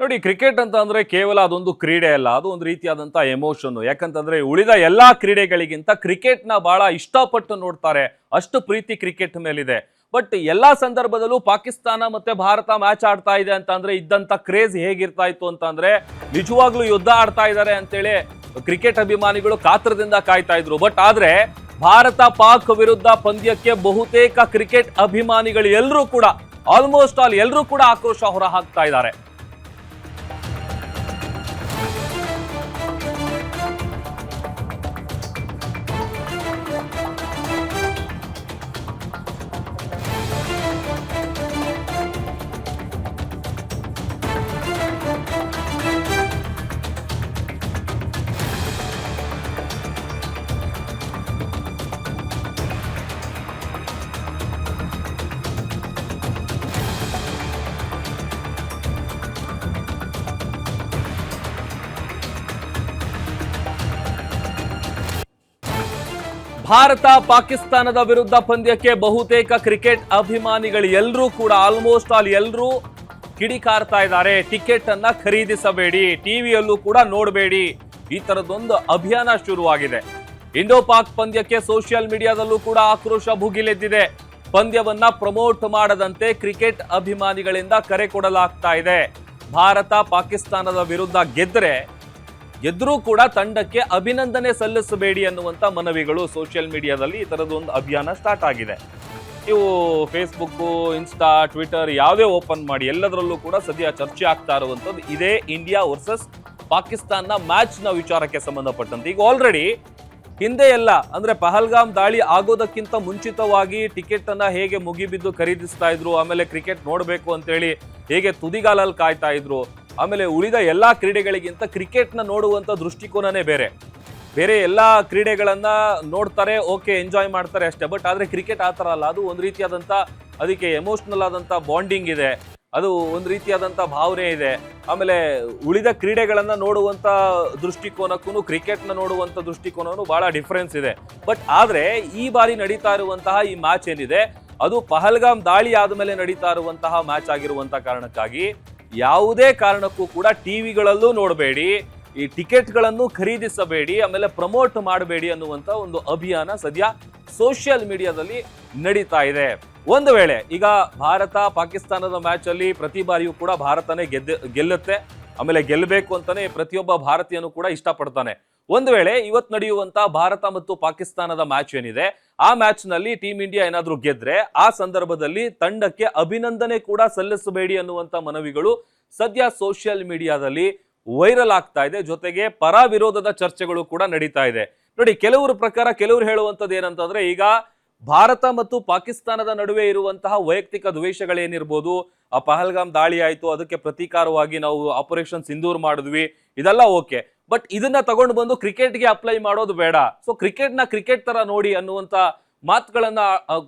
ನೋಡಿ, ಕ್ರಿಕೆಟ್ ಅಂತ ಅಂದ್ರೆ ಕೇವಲ ಅದೊಂದು ಕ್ರೀಡೆ ಅಲ್ಲ, ಅದು ಒಂದು ರೀತಿಯಾದಂತ ಎಮೋಷನ್. ಯಾಕಂತಂದ್ರೆ ಉಳಿದ ಎಲ್ಲಾ ಕ್ರೀಡೆಗಳಿಗಿಂತ ಕ್ರಿಕೆಟ್ ನ ಬಹಳ ಇಷ್ಟಪಟ್ಟು ನೋಡ್ತಾರೆ, ಅಷ್ಟು ಪ್ರೀತಿ ಕ್ರಿಕೆಟ್ ಮೇಲಿದೆ. ಬಟ್ ಎಲ್ಲಾ ಸಂದರ್ಭದಲ್ಲೂ ಪಾಕಿಸ್ತಾನ ಮತ್ತೆ ಭಾರತ ಮ್ಯಾಚ್ ಆಡ್ತಾ ಇದೆ ಅಂತ ಅಂದ್ರೆ ಇದ್ದಂತ ಕ್ರೇಜ್ ಹೇಗಿರ್ತಾ ಇತ್ತು ಅಂತ ಅಂದ್ರೆ ನಿಜವಾಗ್ಲೂ ಯುದ್ಧ ಆಡ್ತಾ ಇದ್ದಾರೆ ಅಂತೇಳಿ ಕ್ರಿಕೆಟ್ ಅಭಿಮಾನಿಗಳು ಕಾತರದಿಂದ ಕಾಯ್ತಾ ಇದ್ರು. ಬಟ್ ಆದ್ರೆ ಭಾರತ ಪಾಕ್ ವಿರುದ್ಧ ಪಂದ್ಯಕ್ಕೆ ಬಹುತೇಕ ಕ್ರಿಕೆಟ್ ಅಭಿಮಾನಿಗಳು ಎಲ್ಲರೂ ಕೂಡ ಆಲ್ಮೋಸ್ಟ್ ಆಲ್ ಎಲ್ಲರೂ ಕೂಡ ಆಕ್ರೋಶ ಹೊರ ಹಾಕ್ತಾ ಇದ್ದಾರೆ. ಭಾರತ ಪಾಕಿಸ್ತಾನದ ವಿರುದ್ಧ ಪಂದ್ಯಕ್ಕೆ ಬಹುತೇಕ ಕ್ರಿಕೆಟ್ ಅಭಿಮಾನಿಗಳು ಎಲ್ಲರೂ ಕೂಡ ಆಲ್ಮೋಸ್ಟ್ ಆಲ್ ಎಲ್ಲರೂ ಕಿಡಿಕಾರ್ತಾ ಇದ್ದಾರೆ. ಟಿಕೆಟ್ ಅನ್ನ ಖರೀದಿಸಬೇಡಿ, ಟಿವಿಯಲ್ಲೂ ಕೂಡ ನೋಡಬೇಡಿ, ಈ ತರದೊಂದು ಅಭಿಯಾನ ಶುರುವಾಗಿದೆ. ಇಂಡೋ ಪಾಕ್ ಪಂದ್ಯಕ್ಕೆ ಸೋಷಿಯಲ್ ಮೀಡಿಯಾದಲ್ಲೂ ಕೂಡ ಆಕ್ರೋಶ ಭುಗಿಲೆದ್ದಿದೆ. ಪಂದ್ಯವನ್ನ ಪ್ರಮೋಟ್ ಮಾಡದಂತೆ ಕ್ರಿಕೆಟ್ ಅಭಿಮಾನಿಗಳಿಂದ ಕರೆ ಕೊಡಲಾಗ್ತಾ ಇದೆ. ಭಾರತ ಪಾಕಿಸ್ತಾನದ ವಿರುದ್ಧ ಗೆದ್ರೂ ಕೂಡ ತಂಡಕ್ಕೆ ಅಭಿನಂದನೆ ಸಲ್ಲಿಸಬೇಡಿ ಅನ್ನುವಂತ ಮನವಿಗಳು ಸೋಷಿಯಲ್ ಮೀಡಿಯಾದಲ್ಲಿ ಈ ತರದೊಂದು ಅಭಿಯಾನ ಸ್ಟಾರ್ಟ್ ಆಗಿದೆ. ನೀವು ಫೇಸ್ಬುಕ್, ಇನ್ಸ್ಟಾ, ಟ್ವಿಟರ್ ಯಾವುದೇ ಓಪನ್ ಮಾಡಿ ಎಲ್ಲದರಲ್ಲೂ ಕೂಡ ಸದ್ಯ ಚರ್ಚೆ ಆಗ್ತಾ ಇರುವಂತದ್ದು ಇದೇ ಇಂಡಿಯಾ ವರ್ಸಸ್ ಪಾಕಿಸ್ತಾನ ಮ್ಯಾಚ್ ನ ವಿಚಾರಕ್ಕೆ ಸಂಬಂಧಪಟ್ಟಂತೆ. ಈಗ ಆಲ್ರೆಡಿ ಹಿಂದೆ ಎಲ್ಲ ಅಂದ್ರೆ ಪಹಲ್ಗಾಮ್ ದಾಳಿ ಆಗೋದಕ್ಕಿಂತ ಮುಂಚಿತವಾಗಿ ಟಿಕೆಟ್ ಅನ್ನ ಹೇಗೆ ಮುಗಿಬಿದ್ದು ಖರೀದಿಸ್ತಾ ಇದ್ರು, ಆಮೇಲೆ ಕ್ರಿಕೆಟ್ ನೋಡ್ಬೇಕು ಅಂತೇಳಿ ಹೇಗೆ ತುದಿಗಾಲಲ್ಲಿ ಕಾಯ್ತಾ ಇದ್ರು, ಆಮೇಲೆ ಉಳಿದ ಎಲ್ಲಾ ಕ್ರೀಡೆಗಳಿಗಿಂತ ಕ್ರಿಕೆಟ್ ನ ನೋಡುವಂತ ದೃಷ್ಟಿಕೋನನೇ ಬೇರೆ ಎಲ್ಲಾ ಕ್ರೀಡೆಗಳನ್ನ ನೋಡ್ತಾರೆ, ಓಕೆ ಎಂಜಾಯ್ ಮಾಡ್ತಾರೆ ಅಷ್ಟೇ. ಬಟ್ ಆದ್ರೆ ಕ್ರಿಕೆಟ್ ಆ ತರ ಅಲ್ಲ, ಅದು ಒಂದು ರೀತಿಯಾದಂತ ಅದಕ್ಕೆ ಎಮೋಷನಲ್ ಆದಂತ ಬಾಂಡಿಂಗ್ ಇದೆ, ಅದು ಒಂದು ರೀತಿಯಾದಂತ ಭಾವನೆ ಇದೆ. ಆಮೇಲೆ ಉಳಿದ ಕ್ರೀಡೆಗಳನ್ನ ನೋಡುವಂತ ದೃಷ್ಟಿಕೋನಕ್ಕೂ ಕ್ರಿಕೆಟ್ ನ ನೋಡುವಂತ ದೃಷ್ಟಿಕೋನಕ್ಕೂ ಬಹಳ ಡಿಫರೆನ್ಸ್ ಇದೆ. ಬಟ್ ಆದ್ರೆ ಈ ಬಾರಿ ನಡೀತಾ ಇರುವಂತಹ ಈ ಮ್ಯಾಚ್ ಏನಿದೆ ಅದು ಪಹಲ್ಗಾಮ್ ದಾಳಿ ಆದ್ಮೇಲೆ ನಡೀತಾ ಇರುವಂತಹ ಮ್ಯಾಚ್ ಆಗಿರುವಂತ ಕಾರಣಕ್ಕಾಗಿ ಯಾವುದೇ ಕಾರಣಕ್ಕೂ ಕೂಡ ಟಿವಿಗಳಲ್ಲೂ ನೋಡಬೇಡಿ, ಈ ಟಿಕೆಟ್ಗಳನ್ನು ಖರೀದಿಸಬೇಡಿ, ಆಮೇಲೆ ಪ್ರಮೋಟ್ ಮಾಡಬೇಡಿ ಅನ್ನುವಂತ ಒಂದು ಅಭಿಯಾನ ಸದ್ಯ ಸೋಷಿಯಲ್ ಮೀಡಿಯಾದಲ್ಲಿ ನಡೀತಾ ಇದೆ. ಒಂದು ವೇಳೆ ಈಗ ಭಾರತ ಪಾಕಿಸ್ತಾನದ ಮ್ಯಾಚ್ ಅಲ್ಲಿ ಪ್ರತಿ ಬಾರಿಯೂ ಕೂಡ ಭಾರತನೇ ಗೆಲ್ಲುತ್ತೆ, ಆಮೇಲೆ ಗೆಲ್ಲಬೇಕು ಅಂತಾನೆ ಪ್ರತಿಯೊಬ್ಬ ಭಾರತೀಯನು ಕೂಡ ಇಷ್ಟಪಡ್ತಾನೆ. ಒಂದು ವೇಳೆ ಇವತ್ತು ನಡೆಯುವಂತ ಭಾರತ ಮತ್ತು ಪಾಕಿಸ್ತಾನದ ಮ್ಯಾಚ್ ಏನಿದೆ ಆ ಮ್ಯಾಚ್ ನಲ್ಲಿ ಟೀಮ್ ಇಂಡಿಯಾ ಏನಾದ್ರೂ ಗೆದ್ರೆ ಆ ಸಂದರ್ಭದಲ್ಲಿ ತಂಡಕ್ಕೆ ಅಭಿನಂದನೆ ಕೂಡ ಸಲ್ಲಿಸಬೇಡಿ ಅನ್ನುವಂತ ಮನವಿಗಳು ಸದ್ಯ ಸೋಷಿಯಲ್ ಮೀಡಿಯಾದಲ್ಲಿ ವೈರಲ್ ಆಗ್ತಾ ಇದೆ. ಜೊತೆಗೆ ಪರ ವಿರೋಧದ ಚರ್ಚೆಗಳು ಕೂಡ ನಡೀತಾ ಇದೆ. ನೋಡಿ, ಕೆಲವರು ಪ್ರಕಾರ ಕೆಲವರು ಹೇಳುವಂತದ್ದು ಏನಂತಂದ್ರೆ ಈಗ ಭಾರತ ಮತ್ತು ಪಾಕಿಸ್ತಾನದ ನಡುವೆ ಇರುವಂತಹ ವೈಯಕ್ತಿಕ ದ್ವೇಷಗಳೇನಿರ್ಬೋದು, ಆ ಪಹಲ್ಗಾಮ್ ದಾಳಿ ಆಯ್ತು, ಅದಕ್ಕೆ ಪ್ರತೀಕಾರವಾಗಿ ನಾವು ಆಪರೇಷನ್ ಸಿಂಧೂರ್ ಮಾಡಿದ್ವಿ, ಇದೆಲ್ಲ ಓಕೆ. ಬಟ್ ಇದನ್ನ ತಗೊಂಡು ಬಂದು ಕ್ರಿಕೆಟ್ಗೆ ಅಪ್ಲೈ ಮಾಡೋದು ಬೇಡ. ಸೊ ಕ್ರಿಕೆಟ್ನ ಕ್ರಿಕೆಟ್ ತರ ನೋಡಿ ಅನ್ನುವಂತ ಮಾತುಗಳನ್ನ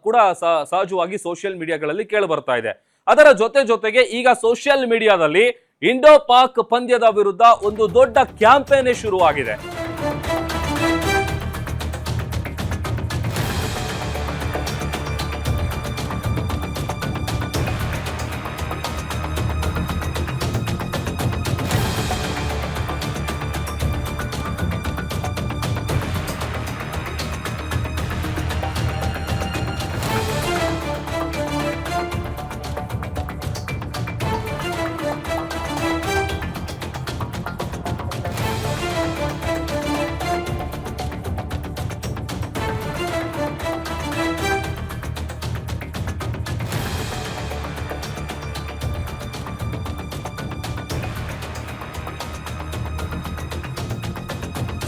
ಕೂಡ ಸಹಜವಾಗಿ ಸೋಷಿಯಲ್ ಮೀಡಿಯಾಗಳಲ್ಲಿ ಕೇಳಿ ಬರ್ತಾ ಇದೆ. ಅದರ ಜೊತೆಗೆ ಈಗ ಸೋಷಿಯಲ್ ಮೀಡಿಯಾದಲ್ಲಿ ಇಂಡೋ ಪಾಕ್ ಪಂದ್ಯದ ವಿರುದ್ಧ ಒಂದು ದೊಡ್ಡ ಕ್ಯಾಂಪೇನ್ ಶುರುವಾಗಿದೆ.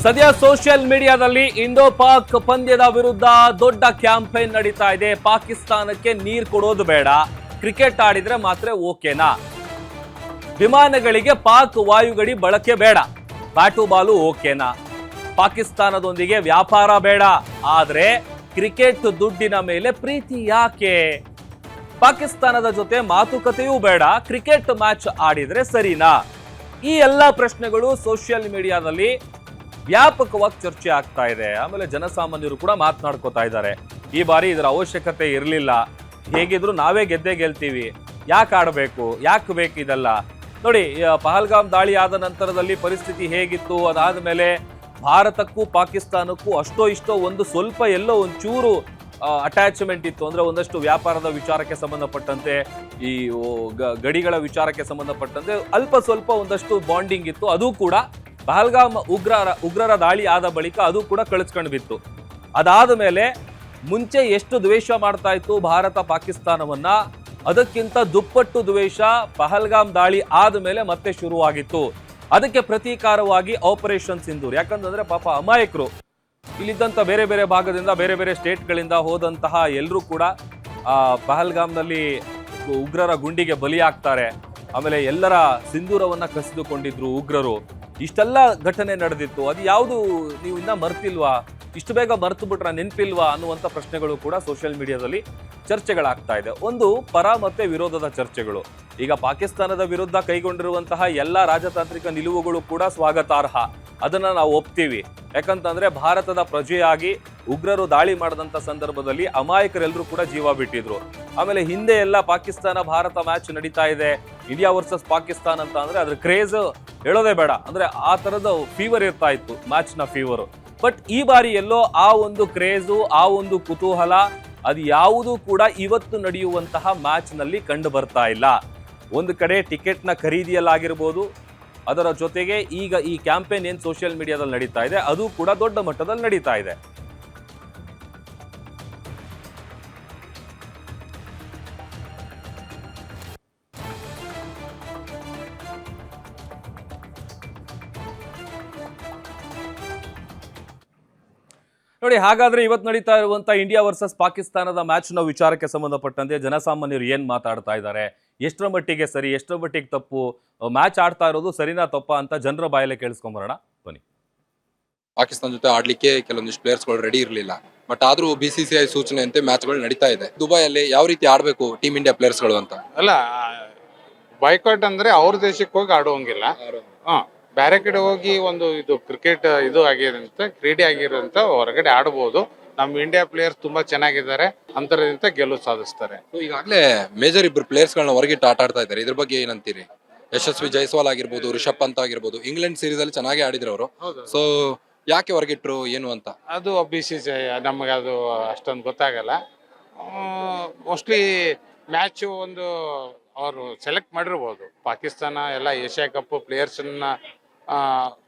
ಸದ್ಯ ಸೋಷಿಯಲ್ ಮೀಡಿಯಾದಲ್ಲಿ ಇಂಡೋ ಪಾಕ್ ಪಂದ್ಯದ ವಿರುದ್ಧ ದೊಡ್ಡ ಕ್ಯಾಂಪೇನ್ ನಡೀತಾ ಇದೆ. ಪಾಕಿಸ್ತಾನಕ್ಕೆ ನೀರು ಕೊಡೋದು ಬೇಡ, ಕ್ರಿಕೆಟ್ ಆಡಿದ್ರೆ ಮಾತ್ರ ಓಕೆನಾ, ವಿಮಾನಗಳಿಗೆ ಪಾಕ್ ವಾಯುಗಡಿ ಬಳಕೆ ಬೇಡ, ಬ್ಯಾಟು ಬಾಲು ಓಕೆನಾ, ಪಾಕಿಸ್ತಾನದೊಂದಿಗೆ ವ್ಯಾಪಾರ ಬೇಡ, ಆದ್ರೆ ಕ್ರಿಕೆಟ್ ದುಡ್ಡಿನ ಮೇಲೆ ಪ್ರೀತಿ ಯಾಕೆ, ಪಾಕಿಸ್ತಾನದ ಜೊತೆ ಮಾತುಕತೆಯೂ ಬೇಡ, ಕ್ರಿಕೆಟ್ ಮ್ಯಾಚ್ ಆಡಿದ್ರೆ ಸರಿನಾ? ಈ ಎಲ್ಲಾ ಪ್ರಶ್ನೆಗಳು ಸೋಷಿಯಲ್ ಮೀಡಿಯಾದಲ್ಲಿ ವ್ಯಾಪಕವಾಗಿ ಚರ್ಚೆ ಆಗ್ತಾ ಇದೆ. ಆಮೇಲೆ ಜನಸಾಮಾನ್ಯರು ಕೂಡ ಮಾತನಾಡ್ಕೋತಾ ಇದ್ದಾರೆ, ಈ ಬಾರಿ ಇದರ ಅವಶ್ಯಕತೆ ಇರಲಿಲ್ಲ, ಹೇಗಿದ್ರು ನಾವೇ ಗೆದ್ದೇ ಗೆಲ್ತೀವಿ, ಯಾಕೆ ಆಡಬೇಕು, ಯಾಕೆ ಬೇಕು ಇದೆಲ್ಲ, ನೋಡಿ, ಪಹಲ್ಗಾಮ್ ದಾಳಿ ಆದ ನಂತರದಲ್ಲಿ ಪರಿಸ್ಥಿತಿ ಹೇಗಿತ್ತು, ಅದಾದ ಮೇಲೆ ಭಾರತಕ್ಕೂ ಪಾಕಿಸ್ತಾನಕ್ಕೂ ಅಷ್ಟೋ ಇಷ್ಟೋ ಒಂದು ಸ್ವಲ್ಪ ಎಲ್ಲೋ ಒಂಚೂರು ಅಟ್ಯಾಚ್ಮೆಂಟ್ ಇತ್ತು. ಅಂದ್ರೆ ಒಂದಷ್ಟು ವ್ಯಾಪಾರದ ವಿಚಾರಕ್ಕೆ ಸಂಬಂಧಪಟ್ಟಂತೆ, ಈ ಗಡಿಗಳ ವಿಚಾರಕ್ಕೆ ಸಂಬಂಧಪಟ್ಟಂತೆ ಅಲ್ಪ ಸ್ವಲ್ಪ ಒಂದಷ್ಟು ಬಾಂಡಿಂಗ್ ಇತ್ತು. ಅದು ಕೂಡ ಪಹಲ್ಗಾಮ್ ಉಗ್ರರ ದಾಳಿ ಆದ ಬಳಿಕ ಅದು ಕೂಡ ಕಳಿಸ್ಕೊಂಡು ಬಿತ್ತು. ಅದಾದ ಮೇಲೆ ಮುಂಚೆ ಎಷ್ಟು ದ್ವೇಷ ಮಾಡ್ತಾ ಇತ್ತು ಭಾರತ ಪಾಕಿಸ್ತಾನವನ್ನ, ಅದಕ್ಕಿಂತ ದುಪ್ಪಟ್ಟು ದ್ವೇಷ ಪಹಲ್ಗಾಮ್ ದಾಳಿ ಆದ ಮೇಲೆ ಮತ್ತೆ ಶುರುವಾಗಿತ್ತು. ಅದಕ್ಕೆ ಪ್ರತೀಕಾರವಾಗಿ ಆಪರೇಷನ್ ಸಿಂಧೂರ್. ಯಾಕಂತಂದ್ರೆ ಪಾಪ ಅಮಾಯಕರು, ಇಲ್ಲಿದ್ದಂಥ ಬೇರೆ ಬೇರೆ ಭಾಗದಿಂದ, ಬೇರೆ ಬೇರೆ ಸ್ಟೇಟ್ಗಳಿಂದ ಹೋದಂತಹ ಎಲ್ಲರೂ ಕೂಡ ಪಹಲ್ಗಾಮ್ನಲ್ಲಿ ಉಗ್ರರ ಗುಂಡಿಗೆ ಬಲಿಯಾಗ್ತಾರೆ. ಆಮೇಲೆ ಎಲ್ಲರ ಸಿಂಧೂರವನ್ನ ಕಸಿದುಕೊಂಡಿದ್ರು ಉಗ್ರರು. ಇಷ್ಟೆಲ್ಲ ಘಟನೆ ನಡೆದಿತ್ತು. ಅದು ಯಾವುದು ನೀವು ಇನ್ನ ಮರ್ತಿಲ್ವಾ, ಇಷ್ಟು ಬೇಗ ಮರ್ತು ಬಿಟ್ರ, ನೆನಪಿಲ್ವಾ ಅನ್ನುವಂಥ ಪ್ರಶ್ನೆಗಳು ಕೂಡ ಸೋಷಿಯಲ್ ಮೀಡಿಯಾದಲ್ಲಿ ಚರ್ಚೆಗಳಾಗ್ತಾ ಇದೆ. ಒಂದು ಪರ ಮತ್ತೆ ವಿರೋಧದ ಚರ್ಚೆಗಳು. ಈಗ ಪಾಕಿಸ್ತಾನದ ವಿರುದ್ಧ ಕೈಗೊಂಡಿರುವಂತಹ ಎಲ್ಲ ರಾಜತಾಂತ್ರಿಕ ನಿಲುವುಗಳು ಕೂಡ ಸ್ವಾಗತಾರ್ಹ, ಅದನ್ನ ನಾವು ಒಪ್ತೀವಿ. ಯಾಕಂತಂದ್ರೆ ಭಾರತದ ಪ್ರಜೆಯಾಗಿ ಉಗ್ರರು ದಾಳಿ ಮಾಡಿದಂತ ಸಂದರ್ಭದಲ್ಲಿ ಅಮಾಯಕರೆಲ್ಲರೂ ಕೂಡ ಜೀವ ಬಿಟ್ಟಿದ್ರು. ಆಮೇಲೆ ಹಿಂದೆ ಎಲ್ಲ ಪಾಕಿಸ್ತಾನ ಭಾರತ ಮ್ಯಾಚ್ ನಡೀತಾ ಇದೆ, ಇಂಡಿಯಾ ವರ್ಸಸ್ ಪಾಕಿಸ್ತಾನ್ ಅಂತ ಅಂದ್ರೆ ಅದ್ರ ಕ್ರೇಜ್ ಹೇಳೋದೇ ಬೇಡ. ಅಂದ್ರೆ ಆ ತರದ ಫೀವರ್ ಇರ್ತಾ ಇತ್ತು, ಮ್ಯಾಚ್ ನ ಫೀವರ್. ಬಟ್ ಈ ಬಾರಿ ಎಲ್ಲೋ ಆ ಒಂದು ಕ್ರೇಜು, ಆ ಒಂದು ಕುತೂಹಲ, ಅದು ಯಾವುದೂ ಕೂಡ ಇವತ್ತು ನಡೆಯುವಂತಹ ಮ್ಯಾಚ್ ನಲ್ಲಿ ಕಂಡು ಬರ್ತಾ ಇಲ್ಲ. ಒಂದು ಕಡೆ ಟಿಕೆಟ್ ನ ಖರೀದಿಯಲ್ಲಾಗಿರ್ಬೋದು, ಅದರ ಜೊತೆಗೆ ಈಗ ಈ ಕ್ಯಾಂಪೇನ್ ಏನ್ ಸೋಷಿಯಲ್ ಮೀಡಿಯಾದಲ್ಲಿ ನಡೀತಾ ಇದೆ ಅದು ಕೂಡ ದೊಡ್ಡ ಮಟ್ಟದಲ್ಲಿ ನಡೀತಾ ಇದೆ. ನೋಡಿ, ಹಾಗಾದ್ರೆ ಇವತ್ತು ನಡೀತಾ ಇರುವಂತ ಇಂಡಿಯಾ ವರ್ಸಸ್ ಪಾಕಿಸ್ತಾನದ ಮ್ಯಾಚ್ ನ ವಿಚಾರಕ್ಕೆ ಸಂಬಂಧಪಟ್ಟಂತೆ ಜನಸಾಮಾನ್ಯರು ಏನ್ ಮಾತಾಡ್ತಾ ಇದ್ದಾರೆ, ಎಷ್ಟರ ಮಟ್ಟಿಗೆ ಸರಿ, ಎಷ್ಟರ ಮಟ್ಟಿಗೆ ತಪ್ಪು, ಮ್ಯಾಚ್ ಆಡ್ತಾ ಇರೋದು ಸರಿನಾ ತಪ್ಪಾ ಅಂತ ಜನರ ಬಾಯಲ್ಲೇ ಕೇಳಿಸ್ಕೊಂಬರೋಣ ಬನ್ನಿ. ಪಾಕಿಸ್ತಾನ ಜೊತೆ ಆಡ್ಲಿಕ್ಕೆ ಕೆಲವೊಂದಿಷ್ಟು ಪ್ಲೇಯರ್ಸ್ಗಳು ರೆಡಿ ಇರಲಿಲ್ಲ. ಬಟ್ ಆದ್ರೂ BCCI ಸೂಚನೆಯಂತೆ ಮ್ಯಾಚ್ಗಳು ನಡೀತಾ ಇದೆ. ದುಬೈಯಲ್ಲಿ ಯಾವ ರೀತಿ ಆಡಬೇಕು ಟೀಮ್ ಇಂಡಿಯಾ ಪ್ಲೇಯರ್ಸ್ಗಳು ಅಂತ ಅಲ್ಲ, ಬಾಯ್ಕಾಟ್ ಅಂದ್ರೆ ಅವ್ರ ದೇಶಕ್ಕೆ ಹೋಗಿ ಆಡುವಂಗಿಲ್ಲ. ಬೇರೆ ಕಡೆ ಹೋಗಿ ಒಂದು ಇದು ಕ್ರಿಕೆಟ್ ಇದು ಆಗಿರೋಂಥ ಕ್ರೀಡೆ ಆಗಿರೋಂಥ ಹೊರಗಡೆ ಆಡಬಹುದು. ನಮ್ಮ ಇಂಡಿಯಾ ಪ್ಲೇಯರ್ಸ್ ತುಂಬಾ ಚೆನ್ನಾಗಿದ್ದಾರೆ, ಅಂತರದಿಂದ ಗೆಲುವು ಸಾಧಿಸ್ತಾರೆ. ಈಗಾಗಲೇ ಮೇಜರ್ ಇಬ್ಬರು ಪ್ಲೇಯರ್ಸ್ಗಳನ್ನ ಹೊರಗಿಟ್ಟು ಆಟ ಆಡ್ತಾ ಇದ್ದಾರೆ. ಇದ್ರ ಬಗ್ಗೆ ಏನಂತೀರಿ? ಯಶಸ್ವಿ ಜೈಸ್ವಾಲ್ ಆಗಿರ್ಬೋದು, ರಿಷಬ್ ಪಂತ್ ಆಗಿರ್ಬೋದು, ಇಂಗ್ಲೆಂಡ್ ಸೀರೀಸ್ ಅಲ್ಲಿ ಚೆನ್ನಾಗಿ ಆಡಿದ್ರು ಅವರು. ಸೊ ಯಾಕೆ ಹೊರಗಿಟ್ರು ಏನು ಅಂತ ಅದು BCCI ನಮಗೆ ಅದು ಅಷ್ಟೊಂದು ಗೊತ್ತಾಗಲ್ಲ. ಮೋಸ್ಟ್ಲಿ ಮ್ಯಾಚ್ ಒಂದು ಅವರು ಸೆಲೆಕ್ಟ್ ಮಾಡಿರ್ಬೋದು. ಪಾಕಿಸ್ತಾನ ಎಲ್ಲ ಏಷ್ಯಾ ಕಪ್ ಪ್ಲೇಯರ್ಸ್ನ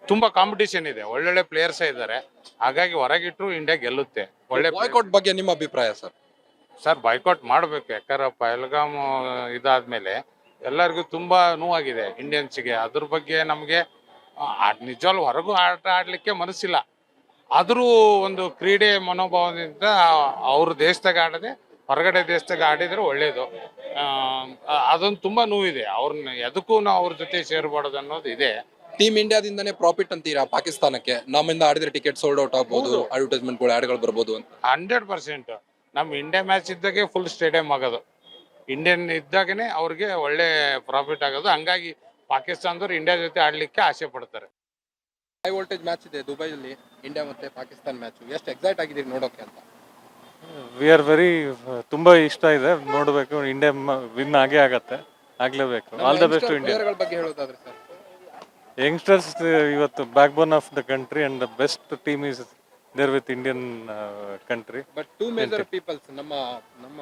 ತುಂಬಾ ಕಾಂಪಿಟೇಷನ್ ಇದೆ, ಒಳ್ಳೊಳ್ಳೆ ಪ್ಲೇಯರ್ಸ್ ಇದ್ದಾರೆ. ಹಾಗಾಗಿ ಹೊರಗಿಟ್ರು ಇಂಡಿಯಾ ಗೆಲ್ಲುತ್ತೆ. ಒಳ್ಳೆ ಬಾಯ್ಕಾಟ್ ಬಗ್ಗೆ ನಿಮ್ಮ ಅಭಿಪ್ರಾಯ ಸರ್? ಸರ್, ಬಾಯ್ಕಾಟ್ ಮಾಡಬೇಕು. ಯಾಕಂದ್ರೆ ಪಹಲ್ಗಾಮ್ ಇದಾದ್ಮೇಲೆ ಎಲ್ಲರಿಗೂ ತುಂಬಾ ನೋವಾಗಿದೆ ಇಂಡಿಯನ್ಸ್ಗೆ. ಅದ್ರ ಬಗ್ಗೆ ನಮಗೆ ನಿಜವಾಗ್ಲೂ ಹೊರಗೂ ಆಟ ಆಡ್ಲಿಕ್ಕೆ ಮನಸ್ಸಿಲ್ಲ. ಆದರೂ ಒಂದು ಕ್ರೀಡೆ ಮನೋಭಾವದಿಂದ ಅವ್ರ ದೇಶದಾಗ ಆಡದೆ ಹೊರಗಡೆ ದೇಶದಾಗ ಆಡಿದ್ರೆ ಒಳ್ಳೇದು. ಅದೊಂದು ತುಂಬಾ ನೋವಿದೆ. ಅವ್ರನ್ನ ಎದಕ್ಕೂ ನಾವು ಅವ್ರ ಜೊತೆ ಸೇರ್ಬಾರ್ದು ಅನ್ನೋದು ಇದೆ. ಟೀಮ್ ಇಂಡಿಯಾದಿಂದನೇ ಪ್ರಾಫಿಟ್ ಅಂತೀರಾ ಪಾಕಿಸ್ತಾನಕ್ಕೆ? ನಮ್ಮಿಂದ ಆಡಿದ್ರೆ ಟಿಕೆಟ್ ಸೋಲ್ಡ್ ಔಟ್ ಆಗ್ಬೋದು, ಅಡ್ವರ್ಟೈಸ್ಮೆಂಟ್ಗಳು ಆಡ್ಗಳು ಬರ್ಬೋದು ಅಂತ. 100% ನಮ್ಮ ಇಂಡಿಯಾ ಮ್ಯಾಚ್ ಇದ್ದಾಗೆ ಫುಲ್ ಸ್ಟೇಡಿಯಂ ಆಗೋದು, ಇಂಡಿಯನ್ ಇದ್ದಾಗನೇ ಅವ್ರಿಗೆ ಒಳ್ಳೆ ಪ್ರಾಫಿಟ್ ಆಗೋದು. ಹಂಗಾಗಿ ಪಾಕಿಸ್ತಾನದವ್ರು ಇಂಡಿಯಾ ಜೊತೆ ಆಡ್ಲಿಕ್ಕೆ ಆಸೆ ಪಡ್ತಾರೆ. ಹೈ ವೋಲ್ಟೇಜ್ ಮ್ಯಾಚ್ ಇದೆ ದುಬೈಲಿ, ಇಂಡಿಯಾ ಮತ್ತೆ ಪಾಕಿಸ್ತಾನ ಮ್ಯಾಚ್. ಎಷ್ಟು ಎಕ್ಸೈಟ್ ಆಗಿದ್ದೀರಿ ನೋಡೋಕೆ ಅಂತ? ವಿ ಆರ್ ವೆರಿ ತುಂಬಾ ಇಷ್ಟ ಇದೆ ನೋಡಬೇಕು. ಇಂಡಿಯಾ ವಿನ್ ಆಗೇ ಆಗತ್ತೆ, ಆಗ್ಲೇಬೇಕು. All the best to India. ಪ್ಲೇಯರ್ಗಳ ಬಗ್ಗೆ ಹೇಳೋದಾದ್ರೆ ಸರ್? ಯಂಗ್ಸ್ಟರ್ಸ್ ಇವತ್ತು backbone of the country and the best team is there with Indian country. But two major peoples ನಮ್ಮ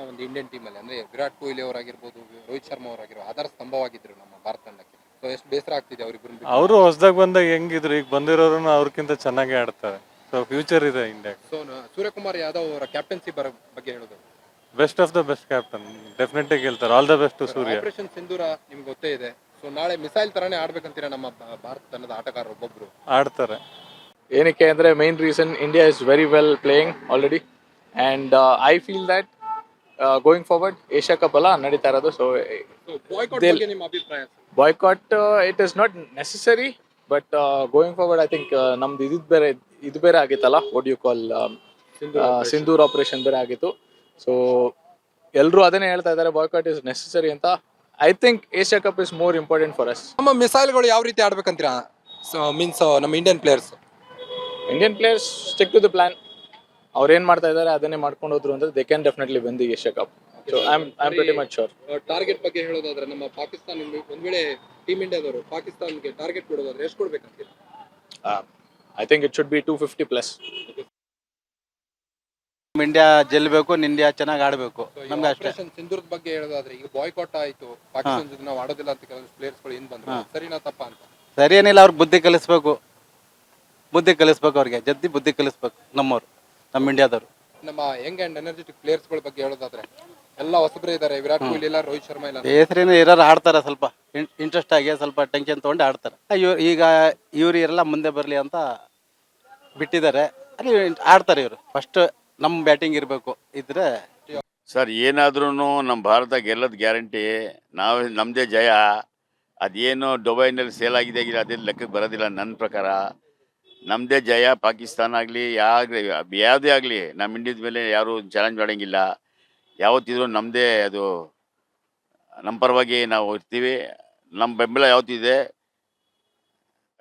ಒಂದು ಇಂಡಿಯನ್ ಟೀಮ್ ಅಲ್ಲಿ, ಅಂದ್ರೆ ವಿರಾಟ್ ಕೊಹ್ಲಿ ಅವರಾಗಿರ್ಬೋದು, ರೋಹಿತ್ ಶರ್ಮಾ ಅವರಾಗಿರೋ ಆಧಾರ ಸ್ತಂಭವಾಗಿದ್ರು ನಮ್ಮ ಭಾರತ ತಂಡಕ್ಕೆ. ಸೊ ಎಷ್ಟು ಬೇಸರ ಆಗ್ತಿದೆ ಅವ್ರಿಬ್ರು. ಅವರು ಹೊಸದಾಗ ಬಂದಾಗ ಹೆಂಗಿದ್ರು, ಈಗ ಬಂದಿರೋರು ಅವ್ರಕ್ಕಿಂತ ಚೆನ್ನಾಗಿ ಆಡ್ತಾರೆ. ಸೊ ಫ್ಯೂಚರ್ ಇದೆ ಇಂಡಿಯಾ. ಸೊ ಸೂರ್ಯಕುಮಾರ್ ಯಾದವ್ ಅವರ ಕ್ಯಾಪ್ಟನ್ಸಿ ಬಗ್ಗೆ ಹೇಳೋದು? Best of the best captain, definitely ಗೆಲ್ತಾರೆ. All the best to Surya. Operation Sindoor ನಿಮ್ಗೆ ಗೊತ್ತೇ ಇದೆ. ಸೊ ನಾಳೆ ಮಿಸೈಲ್ ತರಾನೇ ಆಡ್ಬೇಕಂತೀರಾ ನಮ್ಮ ಭಾರತ ತಂಡದ ಆಟಗಾರರು ಒಬ್ಬೊಬ್ರು? ಆಡ್ತಾರೆ. ಏನಕ್ಕೆ ಅಂದರೆ main reason India is very well playing already and I feel that going forward Asia Cup ಎಲ್ಲ ನಡೀತಾ ಇರೋದು. ಸೊ ನಿಮ್ಮ ಅಭಿಪ್ರಾಯ? Boycott it is not necessary, but going forward I think ನಮ್ದು ಇದು ಬೇರೆ ಆಗಿತ್ತಲ್ಲ, what you call Sindoor operation ಬೇರೆ ಆಗಿತ್ತು. ಸೊ ಎಲ್ಲರೂ ಅದನ್ನೇ ಹೇಳ್ತಾ ಇದ್ದಾರೆ, ಬಾಯ್ಕಾಟ್ ಇಸ್ ನೆಸೆಸರಿ ಅಂತ. I think Asia Cup is more important for us. ನಮ್ಮ ಮಿಸೈಲ್ಗಳು ಯಾವ ರೀತಿ ಆಡ್ಬೇಕಂತೀರಾ? ಮೀನ್ಸ್ ನಮ್ಮ Indian players stick to the plan. ಅವ್ರು ಏನ್ ಮಾಡ್ತಾ ಇದ್ದಾರೆ ಅದನ್ನೇ ಮಾಡ್ಕೊಂಡು ಹೋದ್ರು ಅಂದ್ರೆ they can definitely win the Asia cup. So I am pretty much sure. Target ಬಗ್ಗೆ ಹೇಳೋದಾದ್ರೆ ನಮ್ಮ ಪಾಕಿಸ್ತಾನ ಒಂದ್ ವೇಳೆ ಟೀಮ್ ಇಂಡಿಯಾದವರು ಪಾಕಿಸ್ತಾನ್ಗೆ ಟಾರ್ಗೆಟ್ ಕೊಡೋದಾದ್ರೆ ಎಷ್ಟು ಕೊಡ್ಬೇಕಂತೀರಿ? I think it should be 250 plus. India ಗೆಲ್ಲಬೇಕು, ಇಂಡಿಯಾ ಚೆನ್ನಾಗಿ ಆಡಬೇಕು, ನಮ್ಗೆ ಅಷ್ಟೇ. ಆಪರೇಷನ್ ಸಿಂಧೂರದ ಬಗ್ಗೆ ಹೇಳೋದಾದ್ರೆ ಈಗ ಬಾಯ್ಕಾಟ್ ಆಯ್ತು, ಪಾಕಿಸ್ತಾನ ಜೊತೆ ನಾವು ಆಡೋದಿಲ್ಲ ಅಂತ ಕೆಲವೊಂದು ಪ್ಲೇಯರ್ಸ್ ಗಳು ಏನ್ ಬಂದ್ರು, ಸರಿನಾ ತಪ್ಪಾ ಅಂತ? ಸರಿ ಏನಿಲ್ಲ, ಅವ್ರಿಗೆ ಬುದ್ಧಿ ಕಲಿಸ್ಬೇಕು ಅವ್ರಿಗೆ ಬುದ್ಧಿ ಕಲಿಸ್ಬೇಕು ನಮ್ಮವ್ರು, ನಮ್ಮ ಇಂಡಿಯಾದವರು. ನಮ್ಮ ಯಂಗ್ ಅಂಡ್ ಎನರ್ಜೆಟಿಕ್ ಪ್ಲೇಯರ್ಸ್ ಗಳ ಬಗ್ಗೆ ಹೇಳೋದಾದ್ರೆ ಎಲ್ಲ ಹೊಸಬ್ರೇ ಇದಾರೆ, ವಿರಾಟ್ ಕೊಹ್ಲಿ ಇಲ್ಲ, ರೋಹಿತ್ ಶರ್ಮಾ ಇಲ್ಲ. ಹೆಸರೇನು ಇರೋರು ಆಡ್ತಾರೆ, ಸ್ವಲ್ಪ ಇಂಟ್ರೆಸ್ಟ್ ಆಗಿ ಸ್ವಲ್ಪ ಟೆನ್ಷನ್ ತೊಗೊಂಡು ಆಡ್ತಾರೆ. ಈಗ ಇವ್ರು ಇರಲ್ಲ, ಮುಂದೆ ಬರಲಿ ಅಂತ ಬಿಟ್ಟಿದ್ದಾರೆ. ಅಲ್ಲಿ ಆಡ್ತಾರೆ ಇವರು. ಫಸ್ಟ್ ನಮ್ಮ ಬ್ಯಾಟಿಂಗ್ ಇರಬೇಕು ಇದ್ರೆ. ಸರ್ ಏನಾದ್ರೂ ನಮ್ಮ ಭಾರತ ಗೆಲ್ಲೋದು ಗ್ಯಾರಂಟಿ. ನಮ್ಮದೇ ಜಯ. ಅದೇನು ದುಬೈನಲ್ಲಿ ಸೇಲ್ ಆಗಿದೆ ಅದೇನು ಲೆಕ್ಕಕ್ಕೆ ಬರೋದಿಲ್ಲ ನನ್ನ ಪ್ರಕಾರ. ನಮ್ಮದೇ ಜಯ. ಪಾಕಿಸ್ತಾನ ಆಗಲಿ ಯಾವುದೇ ಆಗಲಿ ನಮ್ಮ ಇಂಡಿಯಾದ ಮೇಲೆ ಯಾರು ಚಾಲೆಂಜ್ ಮಾಡೋಂಗಿಲ್ಲ. ಯಾವತ್ತಿದ್ರು ನಮ್ಮದೇ, ಅದು ನಮ್ಮ ಪರವಾಗಿ ನಾವು ಇರ್ತೀವಿ. ನಮ್ಮ ಬೆಂಬಲ ಯಾವತ್ತಿದೆ